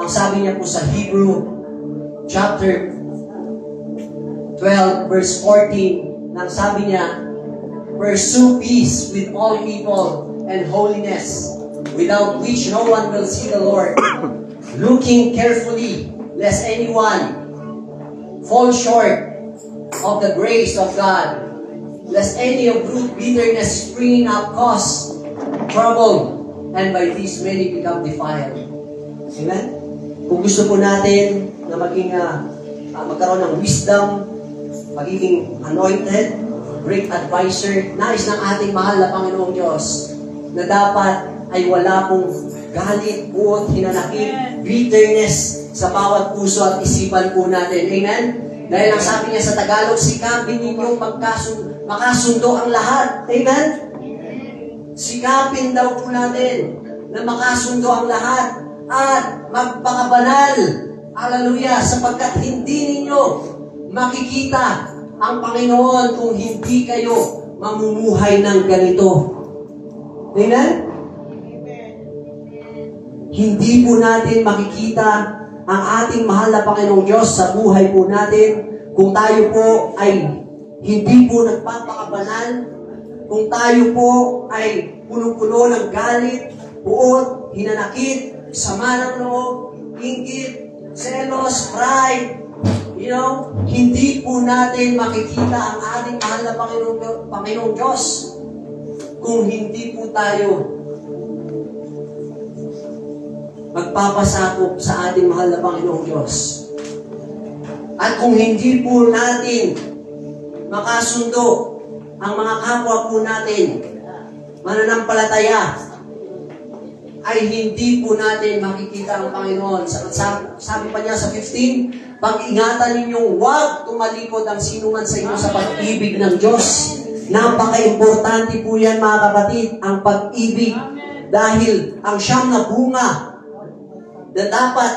Ang sabi niya po sa Hebrew chapter 12 verse 14, nang sabi niya, pursue peace with all people and holiness, without which no one will see the Lord, looking carefully lest anyone fall short of the grace of God, lest any of root bitterness springing up cause trouble, and by these many become defiled. Amen? Kung gusto po natin na maging magkaroon ng wisdom, magiging anointed, great advisor, nais ng ating mahal na Panginoong Diyos na dapat ay wala pong galit, buot, hinanakit, bitterness sa bawat puso at isipan po natin. Amen? Dahil ang sabi niya sa Tagalog, sikapin ninyong makasundo ang lahat. Amen? Sikapin daw po natin na makasundo ang lahat at magpakabanal. Hallelujah! Sapagkat hindi ninyo makikita ang Panginoon kung hindi kayo mamumuhay ng ganito. Amen? Hindi po natin makikita ang ating mahal na Panginoong Diyos sa buhay po natin kung tayo po ay hindi po nagpapakabanal, kung tayo po ay puno-puno ng galit, buot, hinanakit, sama ng loob, inggit, selos, pride. Hindi po natin makikita ang ating mahal na Panginoong Diyos kung hindi po tayo magpapasakop sa ating mahal na Panginoong Diyos. At kung hindi po natin makasundo ang mga kapwa po natin, mananampalataya, ay hindi po natin makikita ang Panginoon. Sabi pa niya sa 15, pag-ingatan ninyong huwag tumalikod ang sinuman sa inyo sa pag-ibig ng Diyos. Napaka-importante po yan, mga kapatid, ang pag-ibig. Dahil ang siyam na bunga na dapat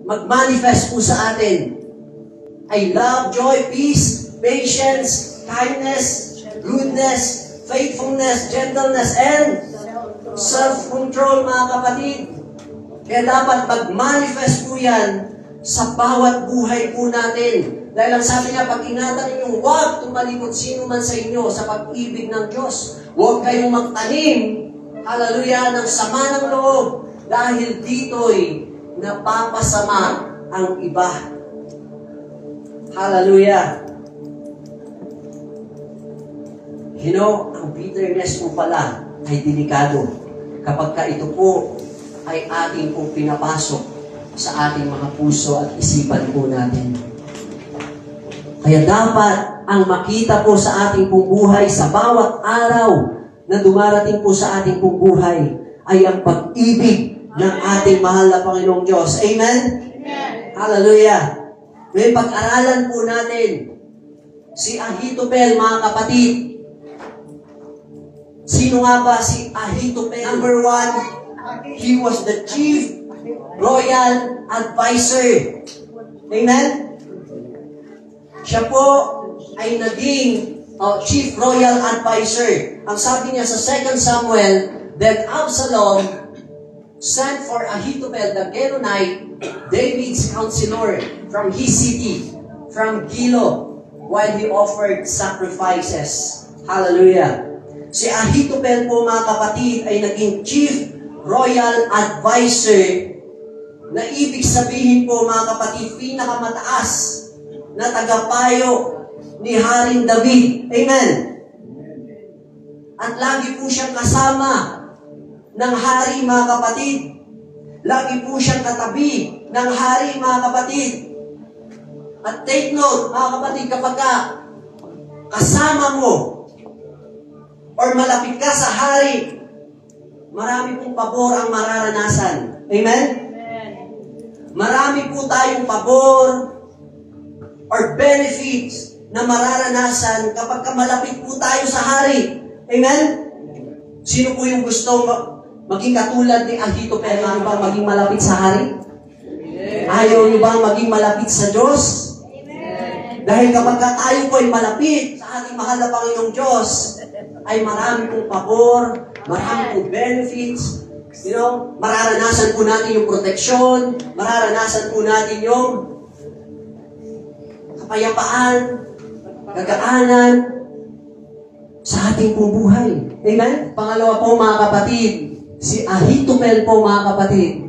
mag-manifest po sa atin ay love, joy, peace, patience, kindness, goodness, faithfulness, gentleness, and self-control, mga kapatid. Kaya dapat mag-manifest po yan sa bawat buhay po natin. Dahil ang sabi niya, pag-ingatan ninyong huwag tumalikod sino man sa inyo sa pag-ibig ng Diyos. Huwag kayong magtanim, hallelujah, ng sama ng loob. Dahil dito'y napapasama ang iba. Hallelujah. Ang bitterness po pala ay delikado kapag ka ito po ay ating pong pinapasok sa ating mga puso at isipan po natin. Kaya dapat ang makita po sa ating pong buhay sa bawat araw na dumarating po sa ating pong buhay ay ang pag-ibig ng ating mahal na Panginoong Diyos. Amen? Amen. Hallelujah. May pag-aralan po natin si Ahithophel, mga kapatid. Sino nga ba si Ahithophel? Number 1, he was the chief royal advisor. Amen? Siya po ay naging chief royal advisor. Ang sabi niya sa 2 Samuel, that Absalom sent for Ahithophel the Gelonite, David's counselor, from his city, from Gilo, while he offered sacrifices. Hallelujah. Si Ahithophel po, mga kapatid, ay naging chief royal advisor na ibig sabihin po, mga kapatid, pinakamataas na tagapayo ni Haring David. Amen. At lagi po siyang kasama ng hari, mga kapatid. Lagi po siyang katabi ng hari, mga kapatid. At take note, mga kapatid, kapag kasama mo or malapit ka sa hari, marami pong pabor ang mararanasan. Amen? Marami po tayong pabor or benefits na mararanasan kapag malapit po tayo sa hari. Amen? Sino po yung gusto maging katulad ni Ahithophel? Ayaw bang maging malapit sa hari? Ayaw nyo bang maging malapit sa Diyos? Dahil kapag tayo po ay malapit sa ating mahal na Panginoong Diyos, ay marami pong pabor, marami pong benefits, Mararanasan po natin yung proteksyon, mararanasan po natin yung kapayapaan, gagaanan sa ating pong buhay. Amen? Pangalawa po mga kapatid, si Ahithophel po mga kapatid,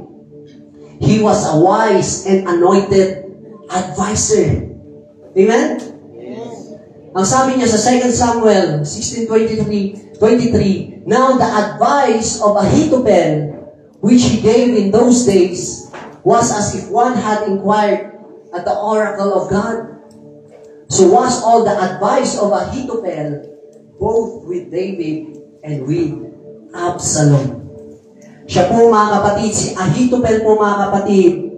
he was a wise and anointed advisor. Amen? Yes. Ang sabi niya sa 2 Samuel 16:23, now the advice of Ahithophel, which he gave in those days, was as if one had inquired at the oracle of God. So was all the advice of Ahithophel, both with David and with Absalom. Siya po mga kapatid, si Ahithophel po mga kapatid,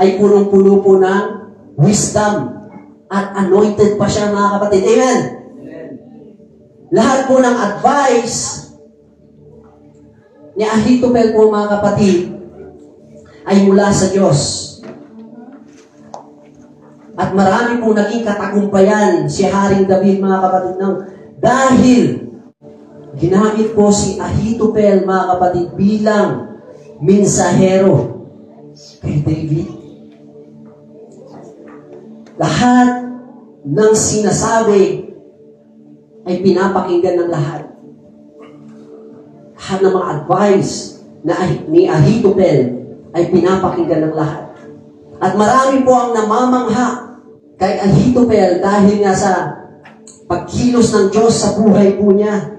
ay punong-puno po ng wisdom at anointed pa siya mga kapatid. Amen? Lahat po ng advice ni Ahithophel po mga kapatid ay mula sa Diyos. At marami pong naging katagumpayan si Haring David mga kapatid dahil ginamit po si Ahithophel mga kapatid bilang mensahero kay David. Lahat ng sinasabi ay pinapakinggan ng lahat. Lahat ng mga advice ni Ahithophel ay pinapakinggan ng lahat. At marami po ang namamangha kay Ahithophel dahil nga sa pagkilos ng Diyos sa buhay po niya.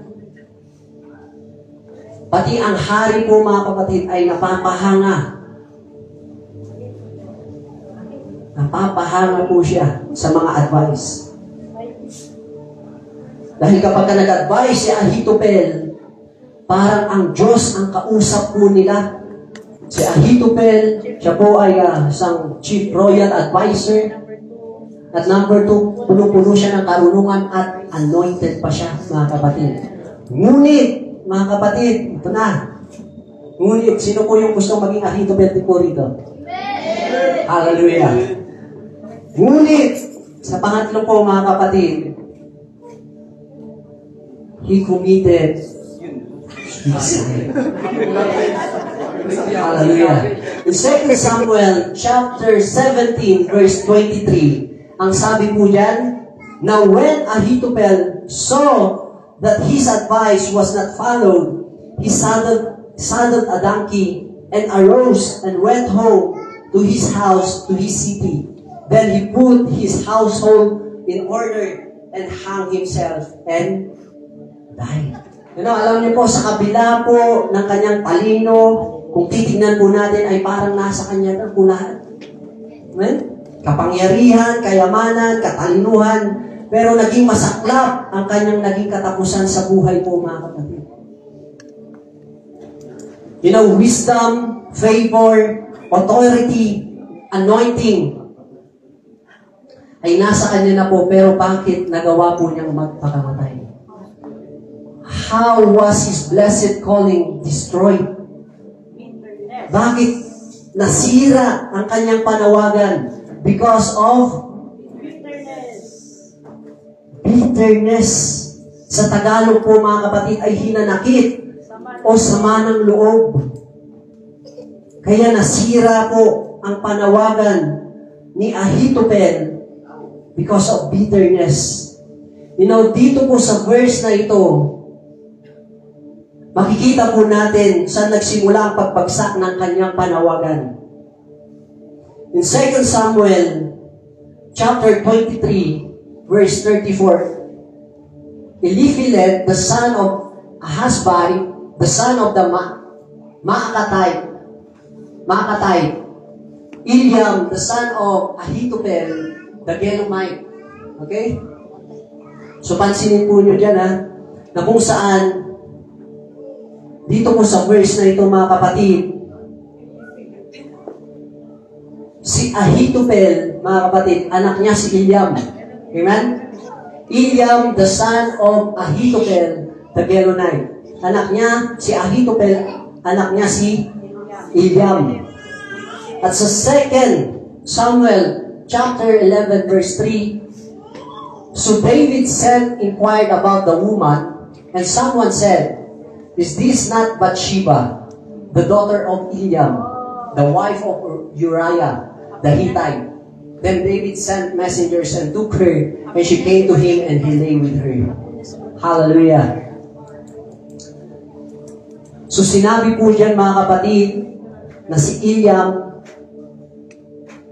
Pati ang hari po mga kapatid ay napapahanga. Napapahanga po siya sa mga advice. Dahil kapag ka nag-advise si Ahithophel, parang ang Diyos ang kausap po nila. Si Ahithophel, siya po ay isang chief royal advisor. At number 2, puno-puno siya ng karunungan at anointed pa siya, mga kapatid. Ngunit, mga kapatid, ito na. Ngunit, sino po yung gustong maging Ahithophel po rito? Hallelujah. Ngunit, sa pangatlo po mga kapatid, he committed suicide. Hallelujah. In 2 Samuel chapter 17 verse 23, ang sabi po dyan, now when Ahithophel saw that his advice was not followed, he saddled a donkey and arose and went home to his house, to his city. Then he put his household in order and hung himself and died. Alam niyo po, sa kabila po ng kanyang talino, kung titignan po natin, ay parang nasa kanya na po lahat. Amen? Kapangyarihan, kayamanan, katalinuhan, pero naging masaklap ang kanyang naging katapusan sa buhay po mga kapatid. Wisdom, favor, authority, anointing, ay nasa kanya na po, pero bakit nagawa po niyang magpakamatay? How was his blessed calling destroyed? Bakit nasira ang kanyang panawagan? Because of bitterness. Sa Tagalog po mga kapatid ay hinanakit o sama ng loob. Kaya nasira po ang panawagan ni Ahithophel because of bitterness. Dito po sa verse na ito, makikita po natin saan nagsimula ang pagbagsak ng kanyang panawagan. In 2 Samuel chapter 23, verse 34, Eliphelet, the son of Ahasbai, the son of the Maakatite, Eliam, the son of Ahithophel, the Gelomite. Okay? So, pansinin po nyo dyan, na kung saan, dito po sa verse na ito, mga kapatid, si Ahithophel, mga kapatid, anak niya si Eliam. Amen? Eliam, the son of Ahithophel, the Gelonite. Anak niya si Ahithophel, anak niya si Eliam. At sa 2 Samuel chapter 11 verse 3, so David inquired about the woman, and someone said, is this not Bathsheba, the daughter of Eliam, the wife of Uriah, the Hittite. Then David sent messengers and took her, and she came to him, and he lay with her. Hallelujah. So sinabi po dyan, mga kapatid, na si Eliam,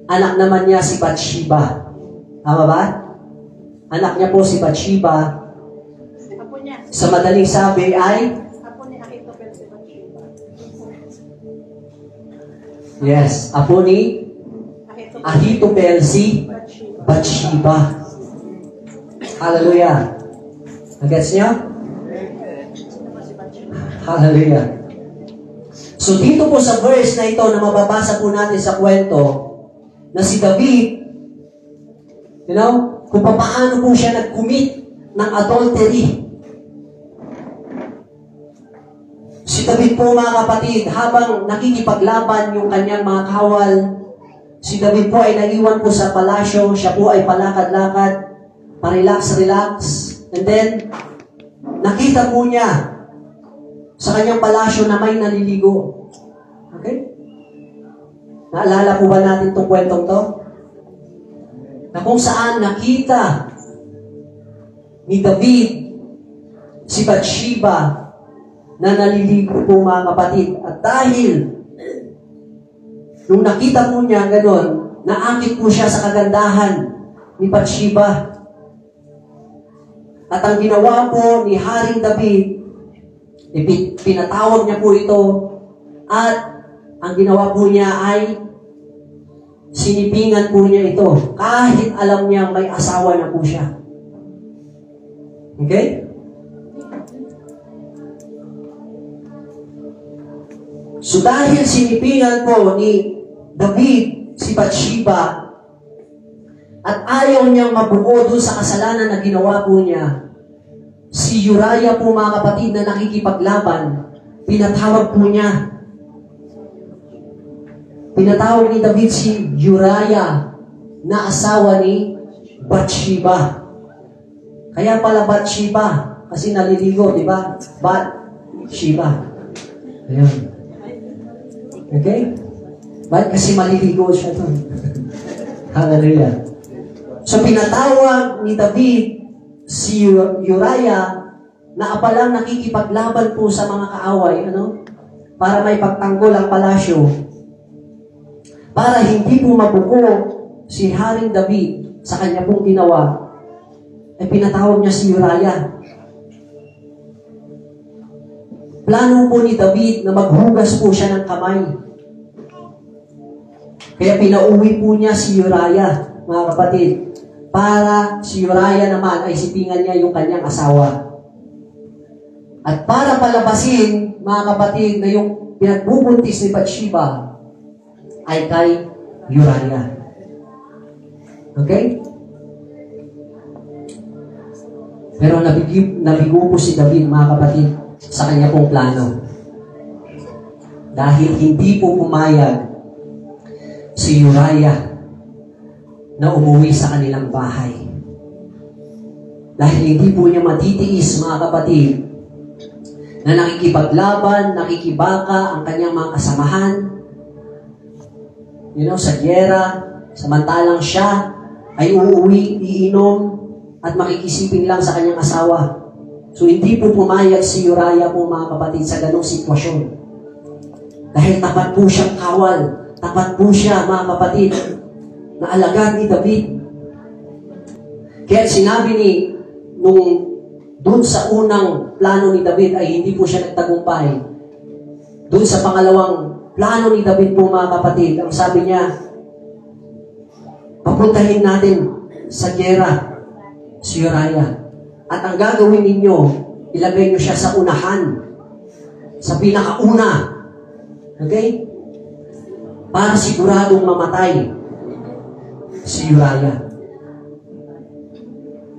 anak naman niya si Bathsheba. Tama ba? Anak niya po si Bathsheba. Sa madaling sabi ay yes, apo ni Ahithophel si Bathsheba. Hallelujah. Nagets niyo? Hallelujah. So dito po sa verse na ito na mababasa po natin sa kwento na si David, kung paano po siya nag-commit ng adultery. Si David po, mga kapatid, habang nakikipaglaban yung kanyang mga kawal, si David po ay naiwan po sa palasyo, siya po ay palakad-lakad, parelax-relax, and then, nakita po niya sa kanyang palasyo na may naliligo. Okay? Naalala po ba natin itong kwentong to? Na kung saan nakita ni David si Bathsheba na naliligo po, mga kapatid. At dahil nung nakita po niya gano'n, naakit po siya sa kagandahan ni Bathsheba. At ang ginawa po ni Haring David, pinatawag niya po ito, at ang ginawa po niya ay sinipingan po niya ito, kahit alam niya may asawa na po siya. Okay? So dahil sinipingan po ni David si Bathsheba at ayaw niyang mabuo doon sa kasalanan na ginawa po niya, si Uriah po, mga kapatid, na nakikipaglaban, pinatawag po niya. Pinatawag ni David si Uriah na asawa ni Bathsheba. Kaya pala Bathsheba, kasi naliligo, di ba? Bathsheba. Ayun. Okay? Bakit? Kasi maliligo siya doon. Hallelujah. So, pinatawag ni David si Uriah na apalang nakikipaglaban po sa mga kaaway, para may pagtanggol ang palasyo, para hindi po mabuko si Haring David sa kanya pong ginawa, ay pinatawag niya si Uriah. Plano po ni David na maghugas po siya ng kamay. Kaya pinauwi po niya si Uriah, mga kapatid, para si Uriah naman ay sipingan niya yung kanyang asawa. At para palabasin, mga kapatid, na yung pinagbubuntis ni Bathsheba ay kay Uriah. Okay? Pero nabigo po si David, mga kapatid, sa kanya pong plano. Dahil hindi po pumayag si Uriah na umuwi sa kanilang bahay. Dahil hindi po niya matitiis, mga kapatid, na nakikipaglaban, nakikibaka ang kanyang mga kasamahan, sa gyera, samantalang siya ay uuwi, iinom, at makikisiping lang sa kanyang asawa. So, hindi po pumayag si Uriah po, mga kapatid, sa ganong sitwasyon. Dahil tapat po siyang kawal, tapat po siya, mga kapatid, na alagad ni David. Kaya sinabi doon sa unang plano ni David ay hindi po siya nagtagumpay. Doon sa pangalawang plano ni David po, mga kapatid, ang sabi niya, papuntahin natin sa gyera si Uriah. At ang gagawin ninyo, ilagay nyo siya sa unahan, sa pinakauna. Okay? Para siguradong mamatay si Uriah.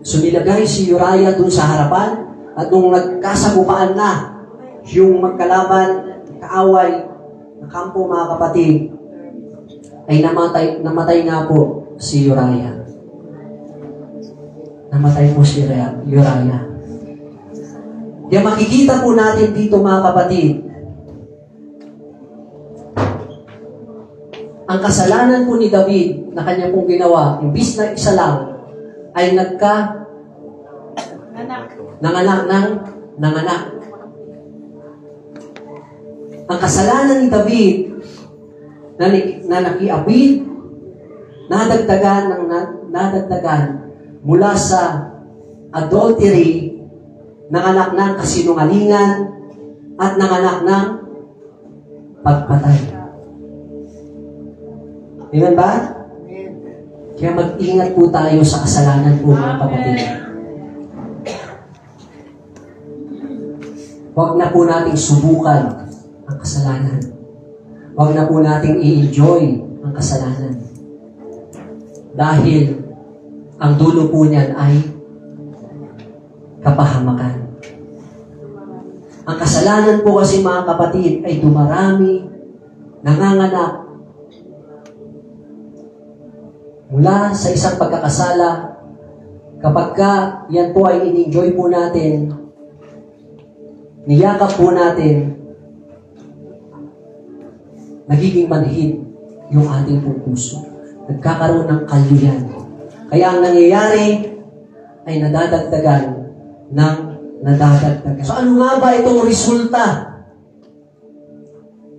So nilagay si Uriah dun sa harapan, at nung nagkasagupaan na yung magkalaban, kaaway, na kampo, mga kapatid, ay namatay nga po si Uriah. Namatay po si Uriah. Kaya makikita po natin dito, mga kapatid, ang kasalanan po ni David na kanya pong ginawa, imbis na isa lang, ay nanganak. Ang kasalanan ni David na nakiabid, nadagdagan mula sa adultery, nanganak ng kasinungalingan, at nanganak ng pagpatay. Amen ba? Kaya mag-ingat po tayo sa kasalanan po, mga kapatid. Huwag na po nating subukan ang kasalanan. Huwag na po nating i-enjoy ang kasalanan. Dahil ang dulo po niyan ay kapahamakan. Ang kasalanan po kasi, mga kapatid, ay dumarami, nanganganak, mula sa isang pagkakasala. Kapag yan po ay in-enjoy po natin, niyakap po natin, nagiging manhid yung ating puso. Nagkakaroon ng kaluyan. Kaya ang nangyayari ay nadadagdagan. So ano nga ba itong resulta,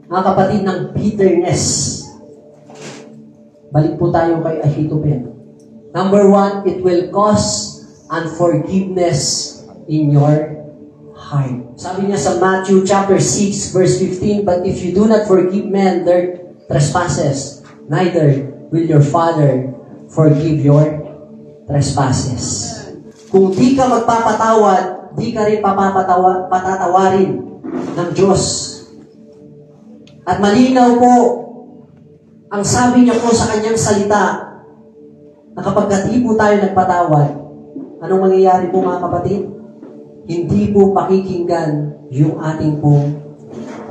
mga kapatid, ng bitterness? Balik po tayo kay Ahithophel. Number 1, it will cause unforgiveness in your heart. Sabi niya sa Matthew chapter 6, verse 15, "But if you do not forgive men their trespasses, neither will your Father forgive your trespasses." Kung di ka magpapatawad, di ka rin patatawarin ng Diyos. At malinaw po, ang sabi niya po sa kanyang salita, na kapag di po tayo nagpatawad, anong mangyayari po, mga kapatid? Hindi po pakikinggan yung ating pong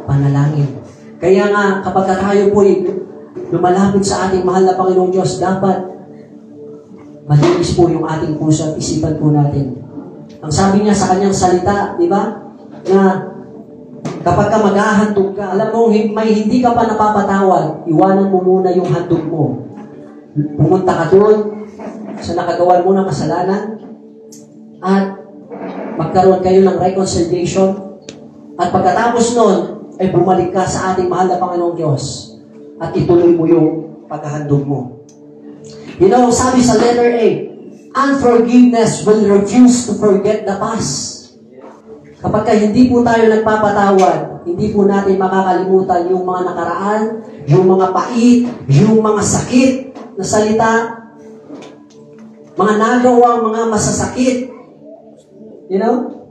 panalangin. Kaya nga, kapag tayo po lumalapit sa ating mahal na Panginoong Diyos, dapat malinis po yung ating puso at isipan po natin. Ang sabi niya sa kanyang salita, di ba? Na kapag ka maghahandog ka, alam mo, may hindi ka pa napapatawad, iwanan mo muna yung handog mo. Pumunta ka doon sa nakagawan mo ng kasalanan at magkaroon kayo ng reconciliation. At pagkatapos nun, ay bumalik ka sa ating mahal na Panginoong Diyos at ituloy mo yung paghahandog mo. You know, sabi sa letter A, unforgiveness will refuse to forget the past. Kapag hindi po tayo nagpapatawad, hindi po natin makakalimutan yung mga nakaraan, yung mga pait, yung mga sakit na salita, mga nagawang mga masasakit. You know?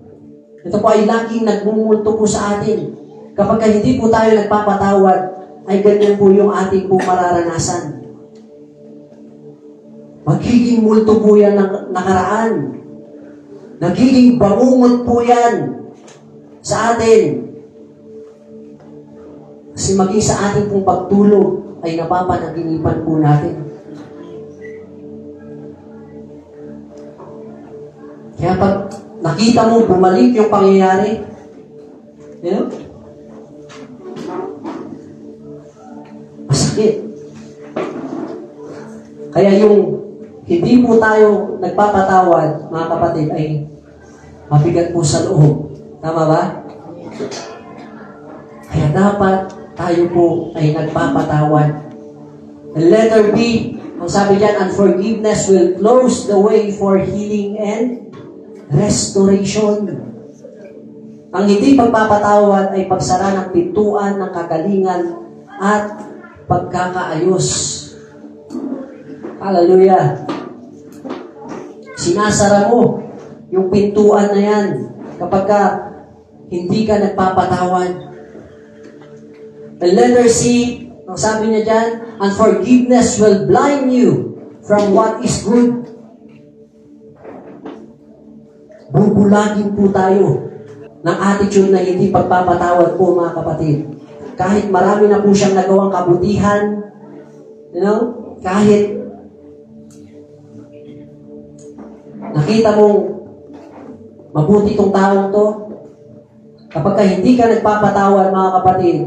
Ito po ay laging nagmumulto po sa atin. Kapag hindi po tayo nagpapatawad, ay ganyan po yung ating po mararanasan. Magiging multo po yan ng nakaraan. Nagiging bangungot po yan sa atin. Kasi maging sa ating pong pagtulog ay napapanaginipan po natin. Kaya pag nakita mo bumalik yung pangyayari, you know? Masakit. Kaya yung hindi po tayo nagpapatawad, mga kapatid, ay mabigat po sa loob. Tama ba? Kaya dapat tayo po ay nagpapatawad. The letter B, ang sabi diyan, unforgiveness will close the way for healing and restoration. Ang hindi pagpapatawad ay pagsara ng pintuan ng kagalingan at pagkakaayos. Hallelujah. Sinasara mo yung pintuan na yan kapag hindi ka nagpapatawad. The letter C, ang sabi niya dyan, unforgiveness will blind you from what is good. Bubulagin po tayo ng attitude na hindi pagpapatawad po, mga kapatid. Kahit marami na po siyang nagawang kabutihan, you know, kahit nakita mong mabuti tong taong to, kapag hindi ka nagpapatawad, mga kapatid,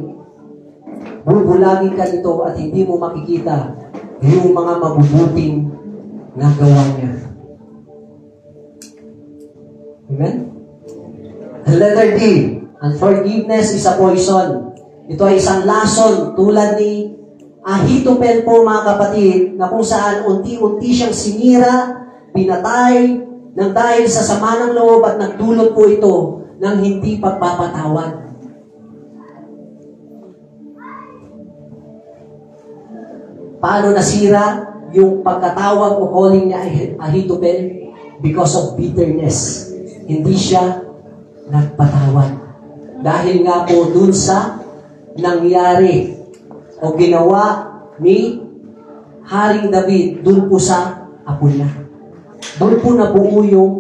bubulagin ka nito at hindi mo makikita yung mga mabubuting nagawa niya. Amen? Letter D, unforgiveness is a poison. Ito ay isang lason tulad ni Ahithophel po mga kapatid, na kung saan unti-unti siyang sinira, pinatay, nang dahil sa sama ng loob at nagdulot po ito ng hindi pagpapatawad. Paano nasira yung pagkatawag o calling niya Ahithophel? Because of bitterness. Hindi siya nagpatawad. Dahil nga po dun sa nangyari o ginawa ni Haring David dun po sa apo niya. Doon po nabuo yung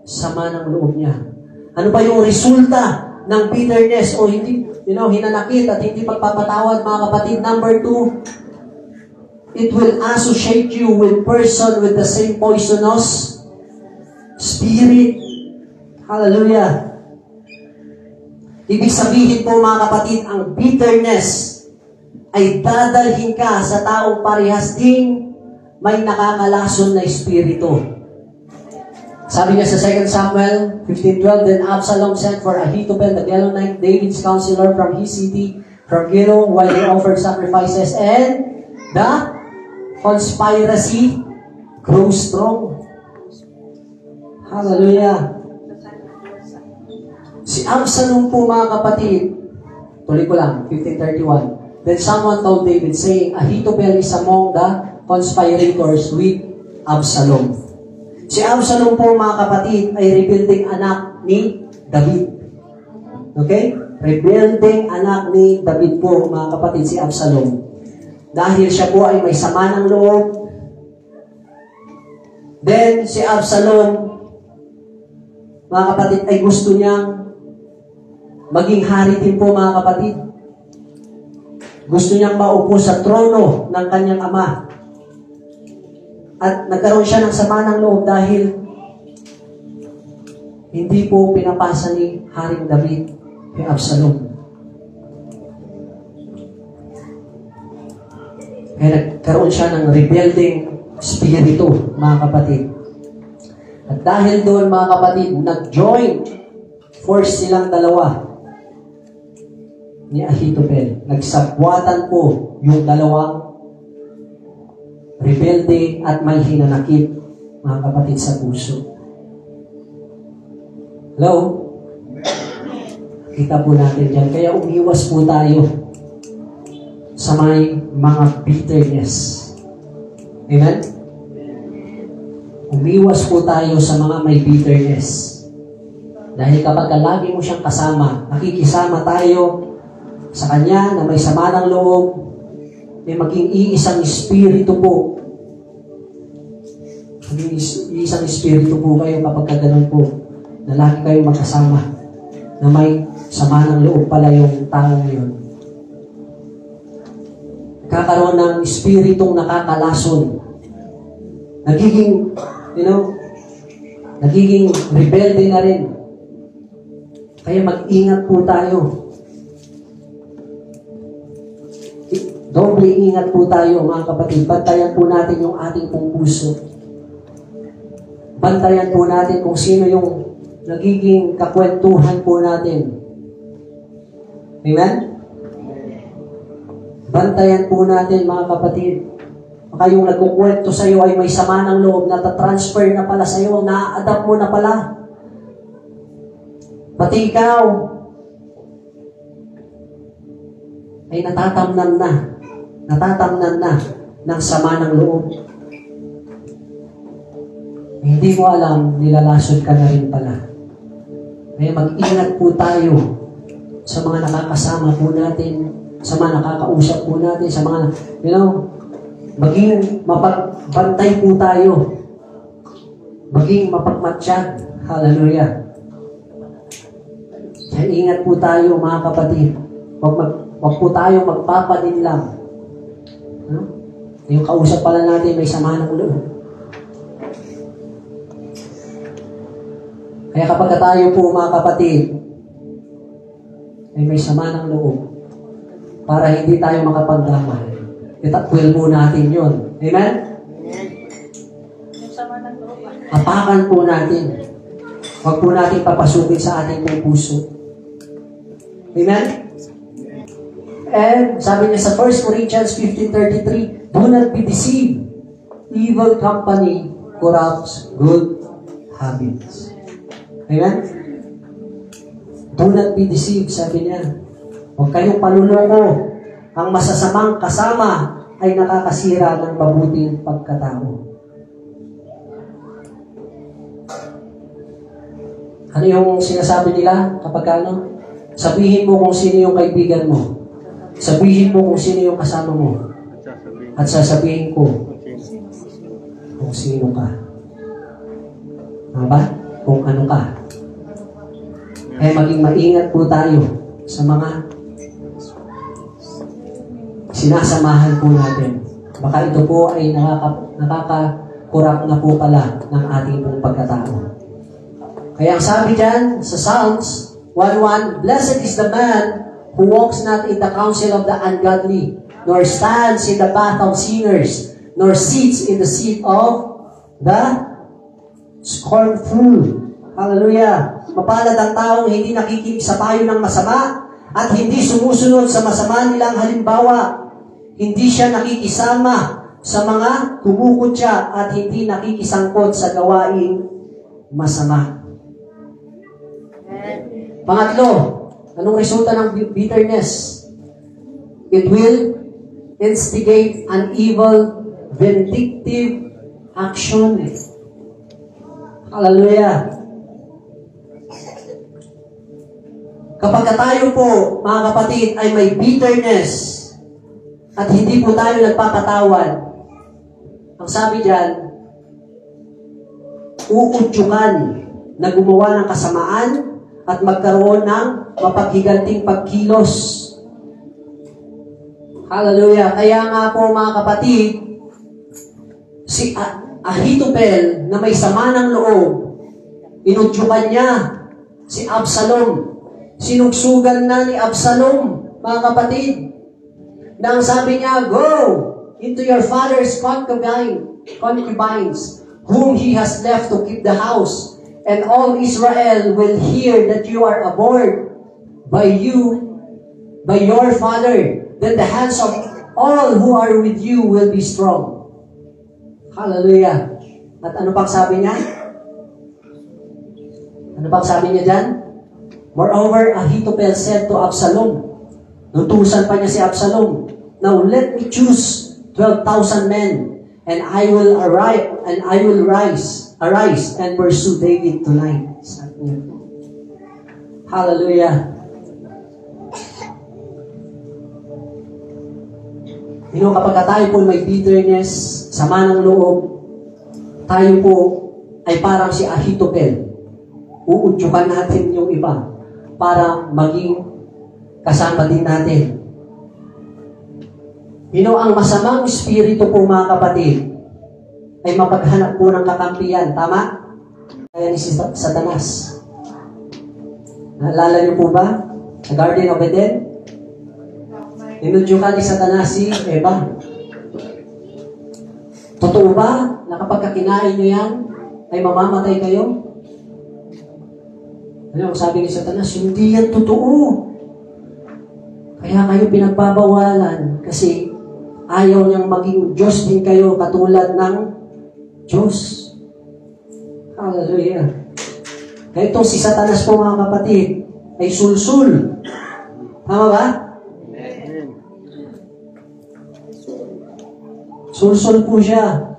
sama ng loob niya. Ano ba yung resulta ng bitterness o hindi, hinanakit at hindi pagpapatawad, mga kapatid? Number 2, it will associate you with person with the same poisonous spirit. Hallelujah. Ibig sabihin po mga kapatid, ang bitterness ay dadalhin ka sa taong parehas ding may nakakalason na espiritu. Sabi niya sa 2 Samuel 15:12, then Absalom sent for Ahithophel the Gilonite, David's counselor, from his city, from Gilo, while they offered sacrifices, and the conspiracy grows strong. Hallelujah. Si Absalom po mga kapatid, tuloy ko lang, 15:31. Then someone told David, saying, Ahithophel is among the conspirators with Absalom. Si Absalom po mga kapatid ay rebuilding anak ni David. Okay? Rebuilding anak ni David po mga kapatid si Absalom. Dahil siya po ay may sama ng loob. Then si Absalom, mga kapatid, ay gusto niyang maging hari din po mga kapatid. Gusto niyang maupo sa trono ng kanyang ama. At nagkaroon siya ng sama ng loob dahil hindi po pinapasa ni Haring David kay Absalom. Kaya nagkaroon siya ng rebuilding spirito, mga kapatid. At dahil doon, mga kapatid, nag-join force silang dalawa ni Ahithophel. Nagsabwatan po yung dalawang rebelde at may hinanakit, mga kapatid, sa puso. Hello? Kita po natin dyan. Kaya umiwas po tayo sa may mga bitterness. Amen? Umiwas po tayo sa mga may bitterness. Dahil kapag lagi mo siyang kasama, nakikisama tayo sa kanya na may sama ng loob, may maging iisang espiritu po. Maging iisang espiritu po kayo kapag ganun po, na lagi kayong magkasama, na may sama ng loob pala yung taong yun. Kakaroon ng espiritong nakakalason. Nagiging, nagiging rebelde na rin. Kaya mag-ingat po tayo. Doble ingat po tayo, mga kapatid. Bantayan po natin yung ating pong puso. Bantayan po natin kung sino yung nagiging kakwentuhan po natin. Amen? Bantayan po natin, mga kapatid. Baka yung nagkukwento sa'yo ay may sama ng loob, natatransfer na pala sa'yo, na-adapt mo na pala. Pati ikaw ay natatamnan na ng sama ng loob. Hindi mo alam, nilalasod ka na rin pala. Kaya mag-ingat po tayo sa mga nakakasama po natin, sa mga nakakausap po natin, sa mga, maging mapagbantay po tayo. Maging mapagmatsyag. Hallelujah. Kaya ingat po tayo, mga kapatid. Huwag po tayo magpapadin lang. Yung kausap pala natin may sama ng loob. Kaya kapag tayo po, mga kapatid, ay may sama ng loob, para hindi tayo makapagdamay. Itakwil po natin yun. Amen? Apakan po natin. Huwag po natin papasukin sa ating pong puso. Amen? And sabi niya sa 1 Corinthians 15:33, do not be deceived. Evil company corrupts good habits. Amen? Do not be deceived, sabi niya. Huwag kayong panuloko. Ang masasamang kasama ay nakakasira ng mabuting pagkatao. Ano yung sinasabi nila kapag ano? Sabihin mo kung sino yung kaibigan mo. Sabihin mo kung sino yung kasama mo. At sasabihin ko kung sino ka. Ba? Kung ano ka. Kaya maging maingat po tayo sa mga sinasamahan po natin. Baka ito po ay nakakakurak na po pala ng ating pong pagkatao. Kaya ang sabi dyan sa Psalms 1:1, blessed is the man who walks not in the counsel of the ungodly, nor stands in the path of sinners, nor sits in the seat of the scornful. Hallelujah! Mapalad ang taong hindi nakikinig sa payo ng masama at hindi sumusunod sa masama nilang halimbawa. Hindi siya nakikisama sa mga kumukutya at hindi nakikisangkot sa gawaing masama. Pangatlo, anong resulta ng bitterness? It will instigate an evil, vindictive action. Hallelujah! Kapag tayo po, mga kapatid, ay may bitterness at hindi po tayo nagpapatawad, ang sabi dyan, uudyukan na gumawa ng kasamaan at magkaroon ng mapaghiganting pagkilos. Hallelujah! Kaya nga po mga kapatid, si Ahithophel na may sama ng loob, inudyukan niya si Absalom. Sinugsugan na ni Absalom, mga kapatid, na ang sabi niya, go into your father's concubines, whom he has left to keep the house, and all Israel will hear that you are abhorred by your father. Then the hands of all who are with you will be strong. Hallelujah. At ano pang sabi niya? Ano pang sabi niya dyan? Moreover, Ahithophel said to Absalom, nutusan pa niya si Absalom, now let me choose 12,000 men, and I will arise and pursue David tonight. Hallelujah. Kapag tayo po may bitterness, sama ng loob, tayo po ay parang si Ahithophel. Uudyukan natin yung iba para maging kasama din natin. Ang masamang espiritu po, mga kapatid, ay mapaghanap po ng kakampiyan. Tama? Kaya ni si Satanas. Naalala niyo po ba? Sa Garden of Eden? Inudyukan ni Satanas si Eva. Totoo ba na kapag kinain niyo yan, ay mamamatay kayo? Ano sabi ni Satanas? Hindi yan totoo. Kaya kayo pinagbabawalan kasi ayaw niyang maging Diyos din kayo katulad ng Diyos. Hallelujah. Kaya itong si Satanas po, mga kapatid, ay sulsul. Tama ba? Sulsul po siya.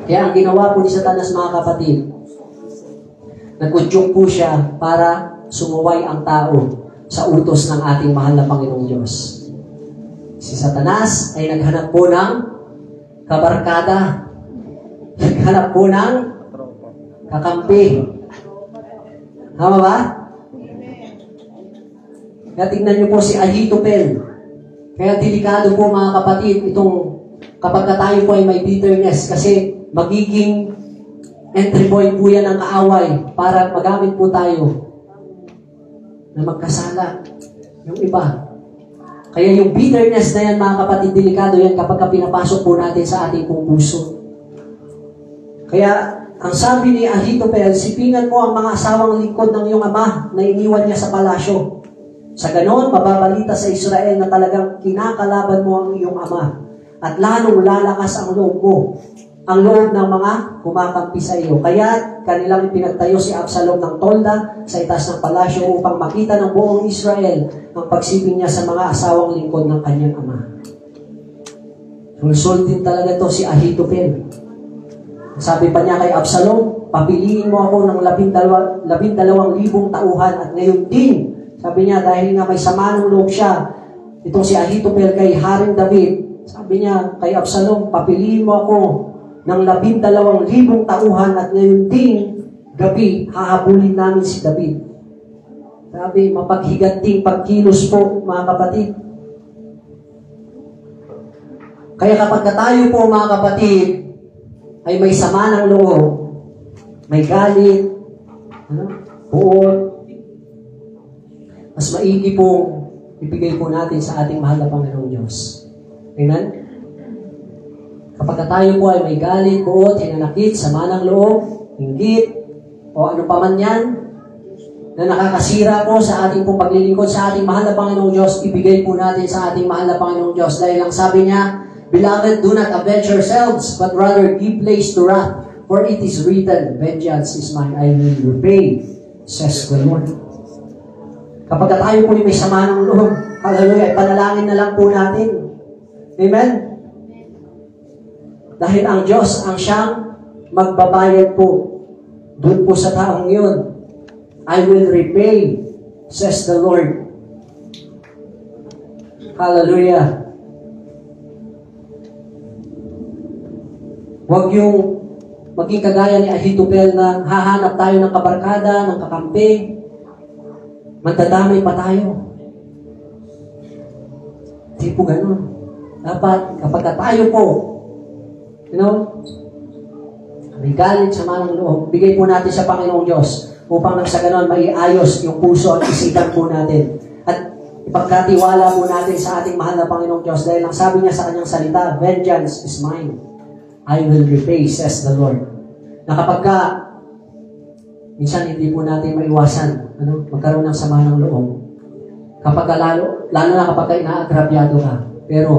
Kaya ang ginawa po ni Satanas, mga kapatid, nag-udyok po siya para sumuway ang tao sa utos ng ating mahal na Panginoong Diyos. Si Satanas ay naghanap po ng kabarkada. Naghanap po ng kakampi. Tama ba? Kaya tingnan niyo po si Ahithophel. Kaya delikado po, mga kapatid, itong kapag tayo po ay may bitterness kasi magiging entry point po yan ng kaaway para magamit po tayo na magkasala yung iba. Kaya yung bitterness na yan, mga kapatid, delikado yan kapag pinapasok po natin sa ating pong puso. Kaya, ang sabi ni Ahithophel, sipingan mo ang mga asawang lingkod ng iyong ama na iniwan niya sa palasyo. Sa ganon, mababalita sa Israel na talagang kinakalaban mo ang iyong ama at lalong lalakas ang loob mo, ang loob ng mga kumakampi sa iyo. Kaya kanilang ipinagtayo si Absalom ng tolda sa itaas ng palasyo upang makita ng buong Israel ang pagsiping niya sa mga asawang lingkod ng kanyang ama. Sulsul din talaga to si Ahithophel. Sabi pa niya kay Absalom, papiliin mo ako ng 12,000 tauhan at ngayon din, sabi niya, dahil nga may sama ng loob siya, itong si Ahithophel kay Haring David, sabi niya kay Absalom, papiliin mo ako ng 12,000 tauhan at ngayon din gabi, hahabulin namin si David. Sabi, mapaghiganting pagkilos po, mga kapatid. Kaya kapag tayo po, mga kapatid, ay may sama ng loob, may galit, puot, mas maigi pong ibigay po natin sa ating mahal na Panginoong Diyos. Amen? Kapag tayo po ay may galit, buot, hinanakit, sama ng loob, hinggit, o ano pa man yan, na nakakasira po sa ating pong paglilingkod sa ating mahal na Panginoong Diyos, ibigay po natin sa ating mahal na Panginoong Diyos. Dahil ang sabi niya, Beloved, do not avenge yourselves, but rather give place to wrath, for it is written, Vengeance is mine, I will repay, says the Lord. Kapag tayo po may sama ng loob, hallelujah, panalangin na lang po natin. Amen? Dahil ang Diyos ang siyang magbabayad po doon po sa taong yun. I will repay, says the Lord. Hallelujah. Huwag yung maging kagaya ni Ahithophel na hahanap tayo ng kabarkada, ng kakampi, magdadamay pa tayo. Hindi po ganun. Dapat, kapag tayo po, may galit, sama ng loob, bigay po natin sa Panginoong Diyos upang nang sa ganon, maiayos yung puso at isipan po natin. At ipagkatiwala po natin sa ating mahal na Panginoong Diyos dahil ang sabi niya sa kanyang salita, Vengeance is mine. I will repay, says the Lord. Na kapag minsan hindi po natin maiwasan, magkaroon ng sama ng loob. Kapag lalo na kapag inaagrabyado ka, pero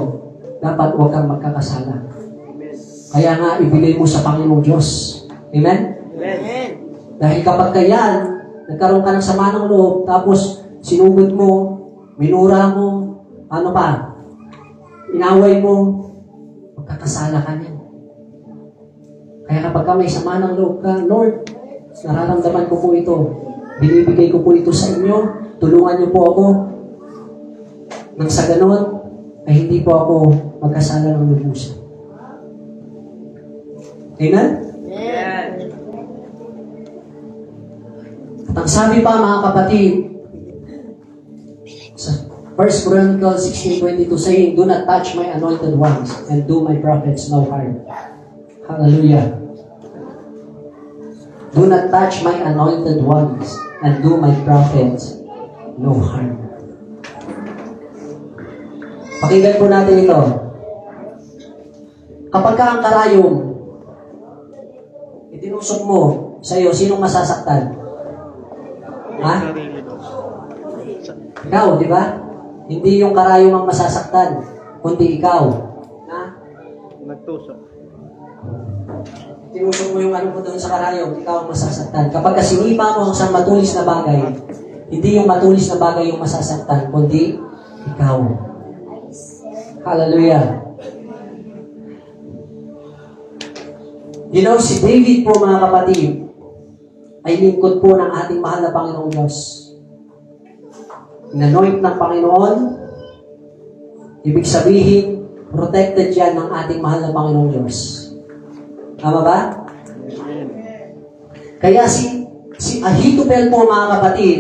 dapat huwag kang magkakasala. Kaya nga, ibigay mo sa Panginoong Diyos. Amen? Amen. Dahil kapag kayan, nagkaroon ka ng sama ng loob, tapos sinugod mo, minura mo, inaway mo, magkakasala ka niyan. Kaya kapag may sama ng loob ka, Lord, nararamdaman ko po ito. Binibigay ko po ito sa inyo. Tulungan niyo po ako. Nang sa ganon, ay hindi po ako magkasala ng lubusan. Amen? Amen. At ang sabi pa, mga kapatid, sa 1 Chronicles 16:22 saying, Do not touch my anointed ones and do my prophets no harm. Hallelujah. Do not touch my anointed ones and do my prophets no harm. Pakinggan po natin ito. Kapag ka ang karayom, itinusok mo sa iyo, sinong masasaktan? Ha? Ikaw, di ba? Hindi yung karayom ang masasaktan, kundi ikaw. Ha? Nagtusok. Tinusok mo yung ano mo doon sa karayom, ikaw ang masasaktan. Kapag sinipa mo ang isang matulis na bagay, hindi yung matulis na bagay yung masasaktan, kundi ikaw. Hallelujah. You know, si David po, mga kapatid, ay lingkod po ng ating mahal na Panginoong Diyos. Inanoint ng Panginoon, ibig sabihin, protected yan ng ating mahal na Panginoong Diyos. Tama ba? Amen. Kaya si Ahithophel po, mga kapatid,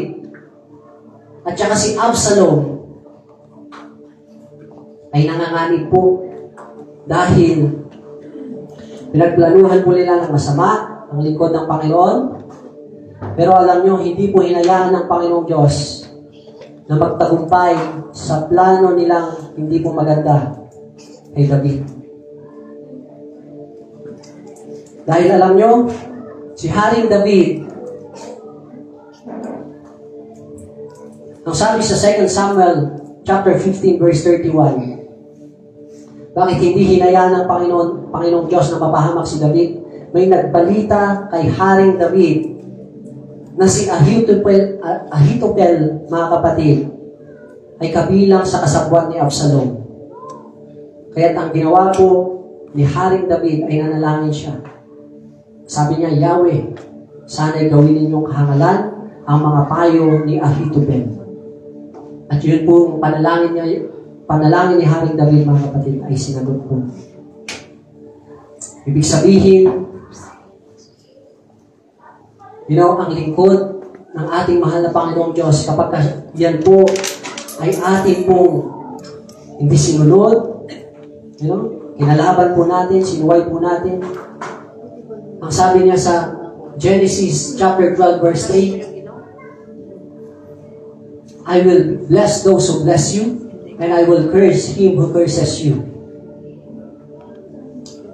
at saka si Absalom, ay nanganganib po dahil pinagplanuhan po nila ng masama ang lingkod ng Panginoon. Pero alam nyo, hindi po hinayaan ng Panginoong Diyos na magtagumpay sa plano nilang hindi po maganda kay David. Dahil alam nyo, si Haring David, ang sabi sa 2 Samuel chapter 15 verse 31, bakit hindi hinayaan ng Panginoong Diyos na mapahamak si David? May nagbalita kay Haring David na si Ahithophel, mga kapatid, ay kabilang sa kasabwat ni Absalom. Kaya ang ginawa po ni Haring David ay nanalangin siya. Sabi niya, Yahweh, sana'y gawin ninyong kahangalan ang mga payo ni Ahithophel. At yun po, panalangin ni Haring David, mga kapatid, ay sinagot po. Ibig sabihin, ang lingkod ng ating mahal na Panginoong Diyos, kapag yan po ay ating pong hindi sinunod, kinalaban po natin, sinuway po natin. Ang sabi niya sa Genesis chapter 12 verse 3, I will bless those who bless you, and I will curse him who curses you.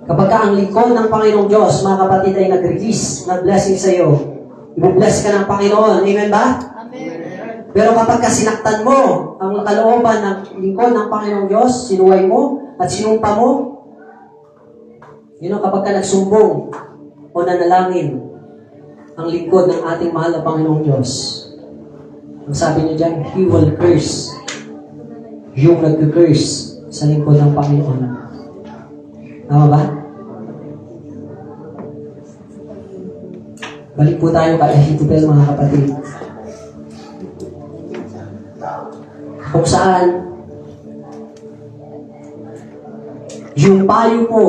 Kapag ang lingkod ng Panginoong Diyos, mga kapatid, ay nag-release ng blessing sa iyo, i-bless ka ng Panginoon. Amen ba? Amen. Pero kapag sinaktan mo ang kalooban ng lingkod ng Panginoong Diyos, sinuway mo at sinumpa mo, kapag ka nagsumbong o nanalangin ang lingkod ng ating mahal na Panginoong Diyos, ang sabi niya dyan, He will curse yung nag-curse sa lingkod ng Panginoon. Tama ba? Balik po tayo kay Ahithophel, mga kapatid. Kung saan, yung payo po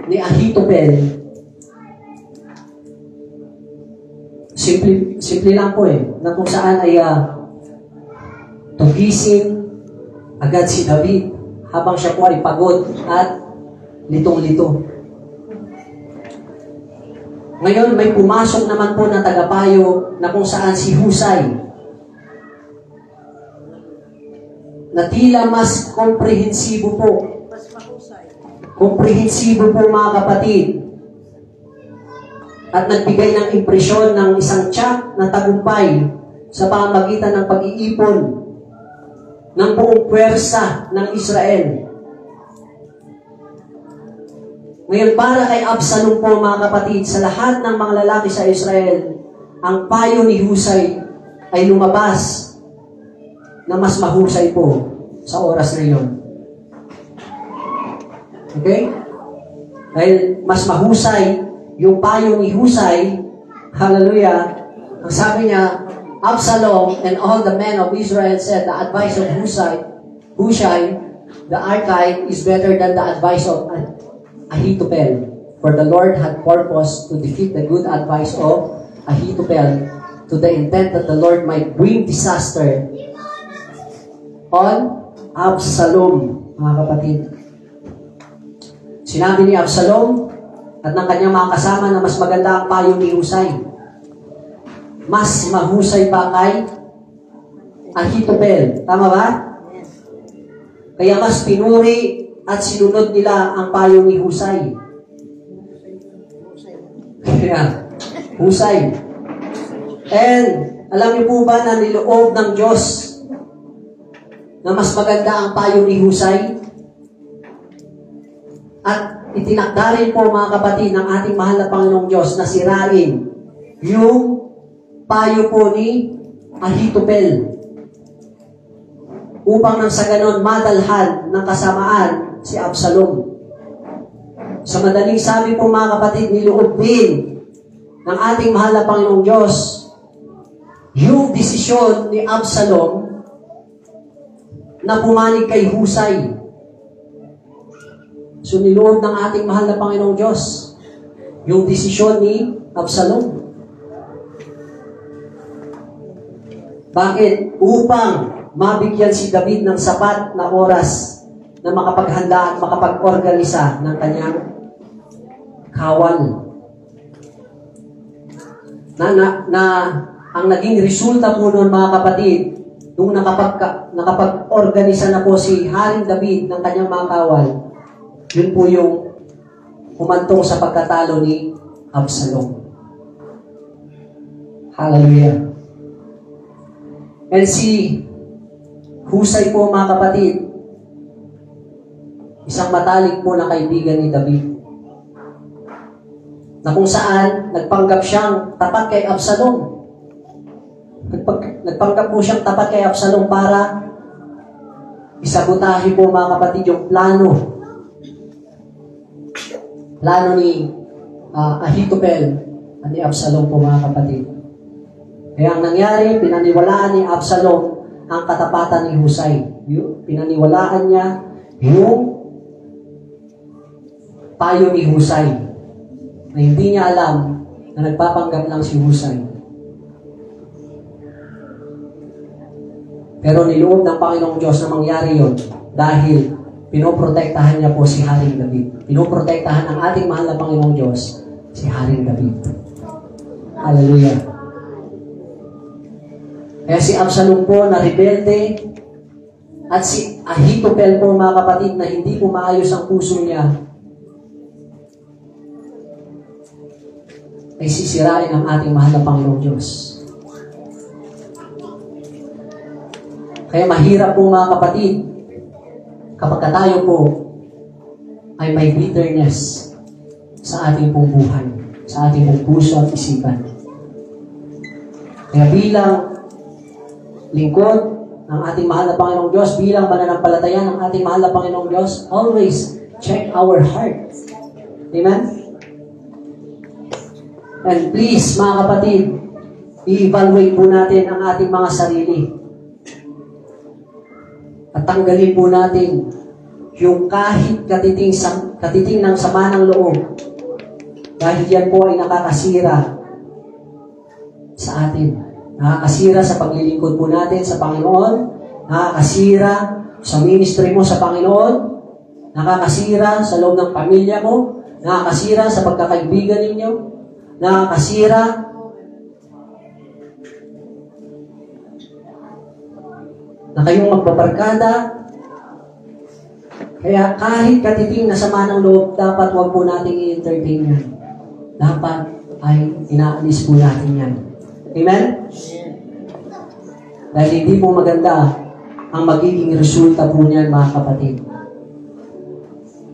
ni Ahithophel, simple lang po na kung saan ay tugisin agad si David habang siya po ay pagod at litong-lito. Ngayon, may pumasok naman po na tagapayo na kung saan si Husay, na tila mas komprehensibo po. Komprehensibo po, mga kapatid. At nagbigay ng impresyon ng isang tiyak na tagumpay sa pamamagitan ng pag-iipon ng buong puwersa ng Israel. Ngayon, para kay Absalom po, mga kapatid, sa lahat ng mga lalaki sa Israel, ang payo ni Husay ay lumabas na mas mahusay po sa oras na iyon. Okay? Dahil mas mahusay yung payo ni Husay, hallelujah, ang sabi niya, Absalom and all the men of Israel said, the advice of Hushai, the Archite, is better than the advice of Ahithophel. For the Lord had purpose to defeat the good advice of Ahithophel to the intent that the Lord might bring disaster on Absalom, mga kapatid. Sinabi ni Absalom at ng kanyang mga kasama na mas maganda ang payo ni Husay. Mas mahusay pa kay Ahithophel. Tama ba? Kaya mas pinuri at sinunod nila ang payo ni Husay. Kaya, Husay. And, alam niyo po ba na niloob ng Diyos na mas maganda ang payo ni Husay? At itinakda rin po, mga kapatid, ng ating mahal na Panginoong Diyos na sirain yung payo po ni Ahithophel upang nang sa ganon madalhan ng kasamaan si Absalom. Sa madaling sabi po, mga kapatid, niloob din ng ating mahal na Panginoong Diyos yung desisyon ni Absalom na pumanig kay Husay. So niloob ng ating mahal na Panginoong Diyos yung desisyon ni Absalom. Bakit? Upang mabigyan si David ng sapat na oras na makapaghanda at makapag-organisa ng kanyang kawal. Na ang naging resulta po noon, mga kapatid, nung nakapag-organisa na po si Haring David ng kanyang mga kawal, yun po yung humantong sa pagkatalo ni Absalom. Hallelujah. And si Husay po, mga kapatid, isang matalik po na kaibigan ni David, na kung saan nagpanggap siyang tapat kay Absalom. Nagpanggap po siyang tapat kay Absalom para isabotahe po, mga kapatid, yung plano ni Ahithophel at ni Absalom po, mga kapatid. Kaya ang nangyari, pinaniwalaan ni Absalom ang katapatan ni Husay. Pinaniwalaan niya yung payo ni Husay na hindi niya alam na nagpapanggap lang si Husay. Pero niloob ng Panginoong Diyos na mangyari yon dahil pinoprotektahan niya po si Haring David. Pinoprotektahan ng ating mahal na Panginoong Diyos si Haring David. Hallelujah. Kaya si Absalom po na rebelde at si Ahithophel po, mga kapatid, na hindi po maayos ang puso niya, ay sisirain ang ating mahal na Panginoong Diyos. Kaya mahirap po, mga kapatid, kapag tayo po ay may bitterness sa ating pong buhay, sa ating pong puso at isipan. Kaya bilang lingkod ng ating mahal na Panginoong Diyos, bilang mananampalataya ng ating mahal na Panginoong Diyos, always check our heart. Amen? And please, mga kapatid, i-evaluate po natin ang ating mga sarili. At tanggalin po natin yung kahit katiting ng sama ng loob. Dahil yan po ay nakakasira sa atin. Nakakasira sa paglilingkod po natin sa Panginoon. Nakakasira sa ministry mo sa Panginoon. Nakakasira sa loob ng pamilya mo. Nakakasira sa pagkakaibigan ninyo. Nakakasira na kayong magbabarkada. Kaya kahit katiting na sama ng loob, dapat huwag po natin i-entertain yan. Dapat ay inaalis po natin yan. Amen? Dahil hindi po maganda ang magiging resulta po niyan, mga kapatid.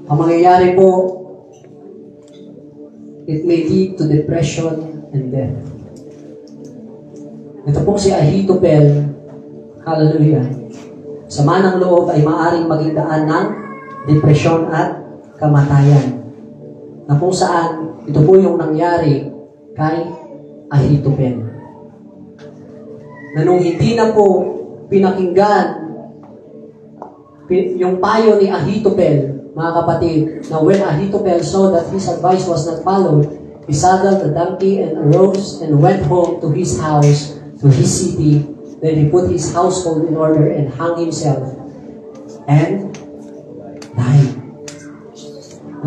Ang mangyayari po, it may lead to depression and death. Ito po si Ahithophel, hallelujah, sama ng loob ay maaring maging daan ng depresyon at kamatayan. Na kung saan, ito po yung nangyari kay Ahithophel. Na nung hindi na po pinakinggan yung payo ni Ahithophel, mga kapatid, na when Ahithophel saw that his advice was not followed, he saddled a donkey and arose and went home to his house, to his city. Then he put his household in order and hung himself and died.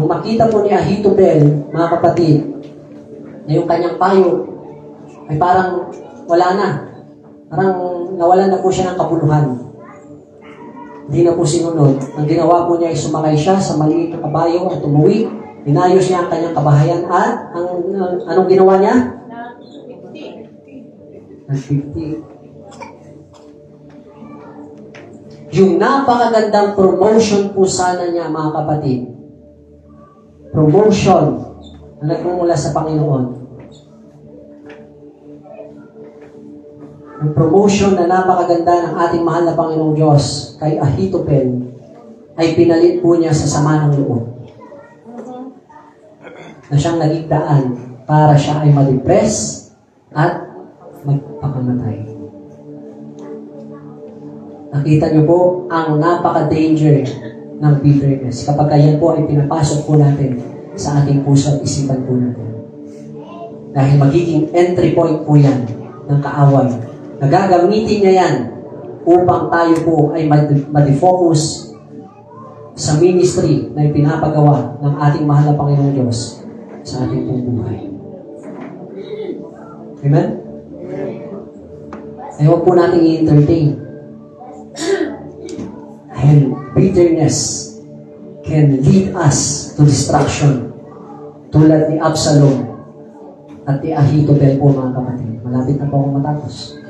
Nung makita po ni Ahithophel, mga kapatid, na yung kanyang payo ay parang wala na. Parang nawalan na po siya ng kabuluhan. Hindi na po sinunod. Ang ginawa po niya ay sumakay siya sa maliit na kabayo at umuwi. Inayos niya ang kanyang kabahayan at anong ginawa niya? Nag-50. Yung napakagandang promotion po sana niya, mga kapatid. Promotion na nagmumula sa Panginoon. Ang promotion na napakaganda ng ating mahal na Panginoong Diyos kay Ahithophel ay pinalit po niya sa sama ng loob. Na siyang naging daan para siya ay ma-depress at magpakamatay. Nakita niyo po ang napaka-danger ng bitterness kapag yan po ay pinapasok po natin sa ating puso at isipan po natin. Dahil magiging entry point po yan ng kaaway. Nagagamitin niya yan upang tayo po ay ma-defocus sa ministry na ipinapagawa ng ating mahal na Panginoong Diyos sa ating pong buhay. Amen? Ay huwag po natin i-entertain And bitterness can lead us to destruction. Tulad ni Absalom at ni Ahithophel po, mga kapatid. Malapit na po akong matapos.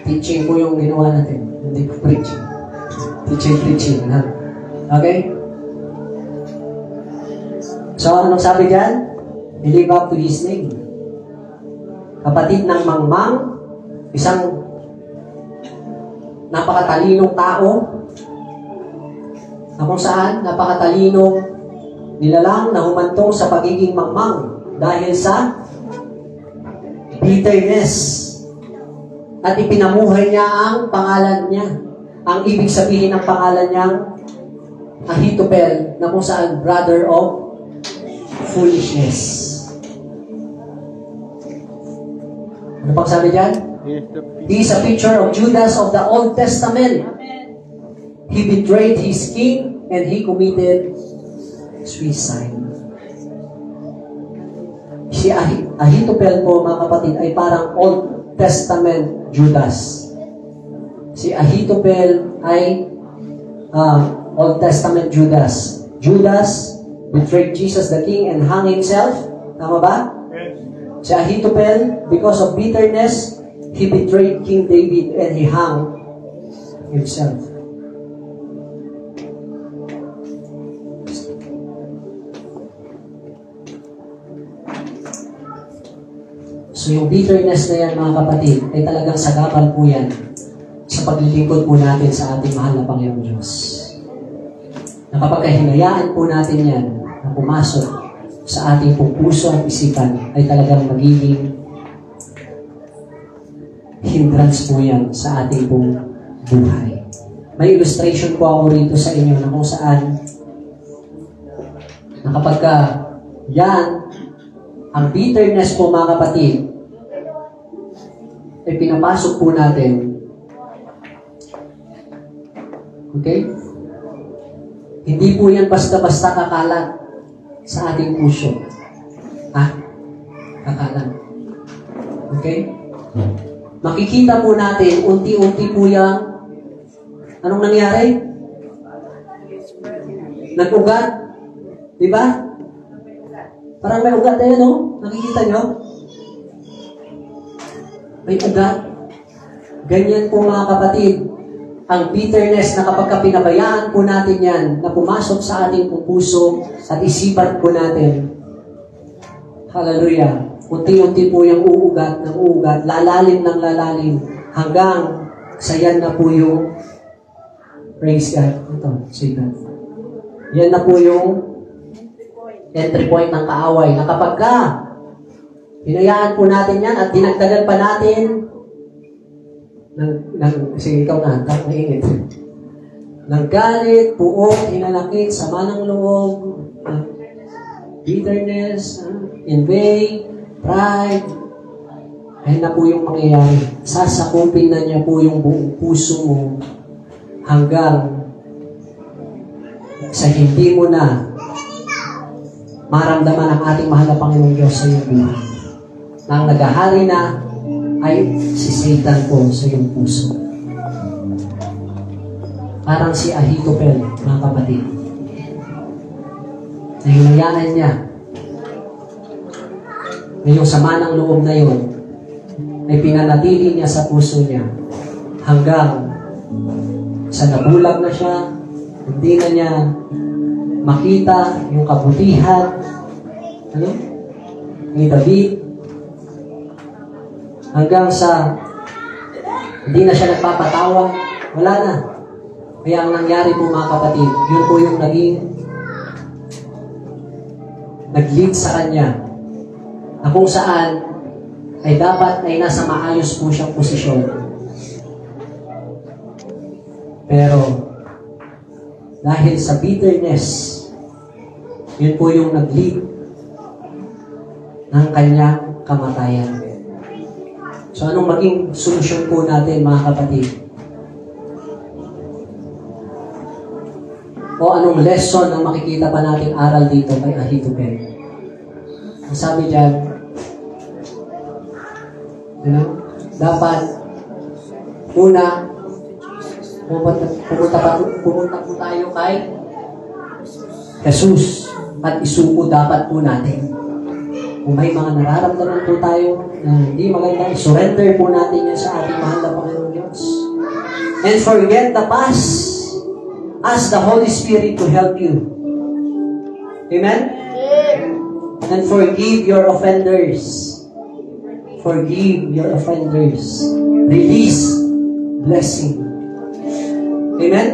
Teaching po yung ginawa natin. Hindi po preaching. Preaching. Ha? Okay? So, anong sabi dyan? He live up to his name. Kapatid ng mangmang, isang napakatalinong tao, na kung saan napakatalinong nilalang na humantong sa pagiging mangmang dahil sa bitterness. At ipinamuhay niya ang pangalan niya. Ang ibig sabihin ng pangalan niyang Ahithophel, na kung saan brother of foolishness. Ano pang sabi dyan? He is a picture of Judas of the Old Testament. He betrayed his king and he committed suicide. Si Ahithophel po, mga kapatid, ay parang Old Testament Judas. Si Ahithophel ay Old Testament Judas. Judas betrayed Jesus the King and hung himself. Tama ba? Si Ahithophel, because of bitterness, he betrayed King David and he hung himself. So yung bitterness na yan, mga kapatid, ay talagang sagabal po yan sa paglilingkod po natin sa ating mahal na Panginoong Diyos. Na kapag hinayaan po natin yan na pumasok sa ating puso at isipan, ay talagang magiging hindrance po yan sa ating pong buhay. May illustration po ako rito sa inyo na kung saan na kapag yan, ang bitterness po, mga kapatid, ay pinapasok po natin. Okay? Hindi po yan basta-basta kakalat sa ating puso. Kakalat. Okay? Makikita po natin, unti-unti po yan. Anong nangyari? Nag-ugat. Diba? Parang may ugat na yan, no? Nakikita nyo? May ugat. Ganyan po, mga kapatid. Ang bitterness na kapag pinabayaan po natin yan, na pumasok sa ating puso at isipan po natin. Hallelujah. Unti-unti po yung uugat ng uugat, lalalim ng lalalim, hanggang sa yan na po yung praise God. Ito, say God. Yan na po yung entry point ng kaaway, na kapag hinayaan po natin yan at dinagdagan pa natin sige, ikaw na, mainit. Ng galit, puot, hinanakit, sama ng loob, bitterness, envy, pride, ayun na po yung mangyayari. Sasakupin na niya po yung buong puso mo hanggang sa hindi mo na maramdaman ang ating mahal na Panginoong Diyos sa iyong buhay. Nang naghahari na ay si Satan po sa iyong puso. Parang si Ahithophel, mga kapatid. Na hinayaan niya na yung sama ng loob na yun ay pinanatili niya sa puso niya hanggang sa nabulag na siya, hindi na niya makita yung kabutihan ni David, hanggang sa hindi na siya nagpapatawa, wala na. Kaya ang nangyari po, mga kapatid, yun po yung nag-lead sa kanya, na kung saan ay dapat ay nasa maayos po siyang posisyon. Pero dahil sa bitterness, yun po yung nag-lead ng kanyang kamatayan. So, anong maging solusyon po natin, mga kapatid? O anong lesson ang makikita pa natin aral dito kay Ahithophel? Ang sabi dyan, dapat una, pumunta po tayo kay Jesus at isuko dapat po natin. Kung may mga nararamdaman po tayo na hindi maganda, surrender po natin yan sa ating mahal na Panginoong Diyos. And forget the past. Ask the Holy Spirit to help you. Amen? And forgive your offenders. Forgive your offenders. Release blessing. Amen?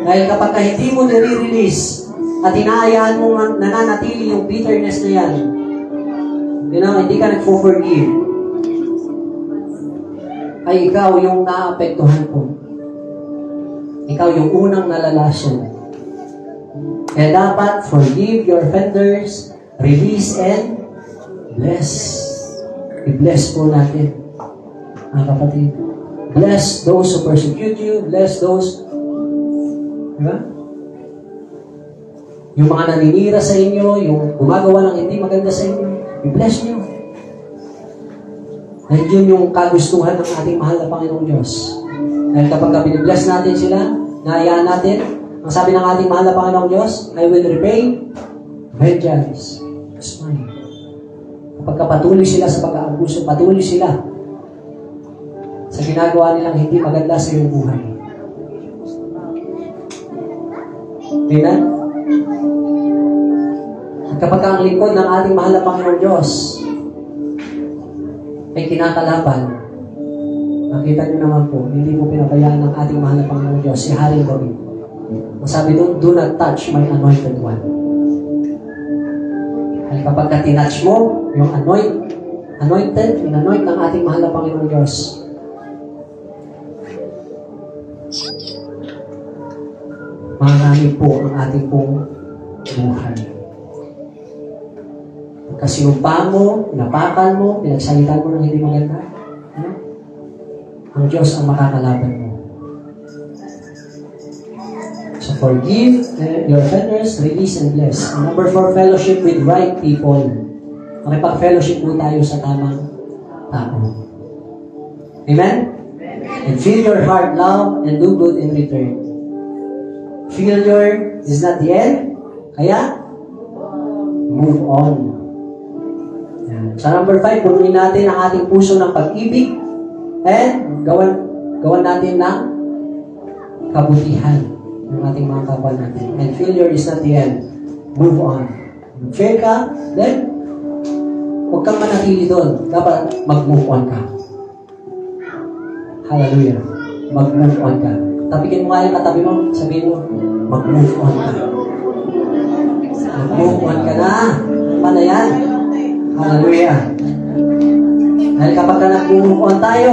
Dahil kapag hindi mo nire-release at inaayaan mo nananatili yung bitterness na yan, hindi ka nagpo-forgive, ay ikaw yung naapektuhan po. Ikaw yung unang nalalason. Kaya dapat forgive your offenders, release and bless. I-bless po natin, mga kapatid. Bless those who persecute you, bless those, diba? Yung mga naninira sa inyo, yung gumagawa ng hindi maganda sa inyo, i-bless nyo. Dahil yun yung kagustuhan ng ating mahal na Panginoong Diyos. Dahil kapag binibless natin sila, nahayaan natin, ang sabi ng ating mahal na Panginoong Diyos, I will repay vengeance. That's mine. Kapag patuloy sila sa pag-aabuso, patuloy sila sa ginagawa nilang hindi maganda sa iyong buhay. Amen? At kapag ang lingkod ng ating mahal na Panginoong Diyos ay kinakalaban, nakita niyo naman po, hindi po pinabayaan ng ating mahal na Panginoong Diyos si Haring David. Masabi doon, do not touch my anointed one. Ay kapag tinouch mo, yung anointed, in-anoint ng ating mahal na Panginoong Diyos, marami po ang ating pong buhay. Kasi umpa mo, pinapakan mo, pinagsalitan mo ng hindi maganda, ang Diyos ang makakalaban mo. So forgive your offenders, release and bless. And number 4, fellowship with right people. Makipag-fellowship po tayo sa tamang tao. Amen? And fill your heart love and do good in return. Failure is not the end. Kaya, move on. Yan. Sa number 5, punuin natin ang ating puso ng pag-ibig and gawan natin ng kabutihan ng ating mga kapwa natin. And failure is not the end. Move on. Mag-fail ka, then huwag kang manatili doon. Dapat mag-move on ka. Hallelujah. Mag-move on ka. Tapikin mo nga yung katabi mo, sabihin mo, mag-move on ka. Mag-move on ka na. Paano yan? Hallelujah. Dahil kapag ka nag-move on tayo,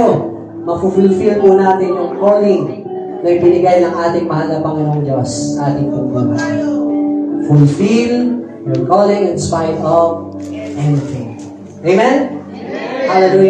mapufulfill po natin yung calling na ibinigay ng ating mahal na Panginoong Diyos sa ating buhay. Fulfill your calling in spite of anything. Amen? Hallelujah.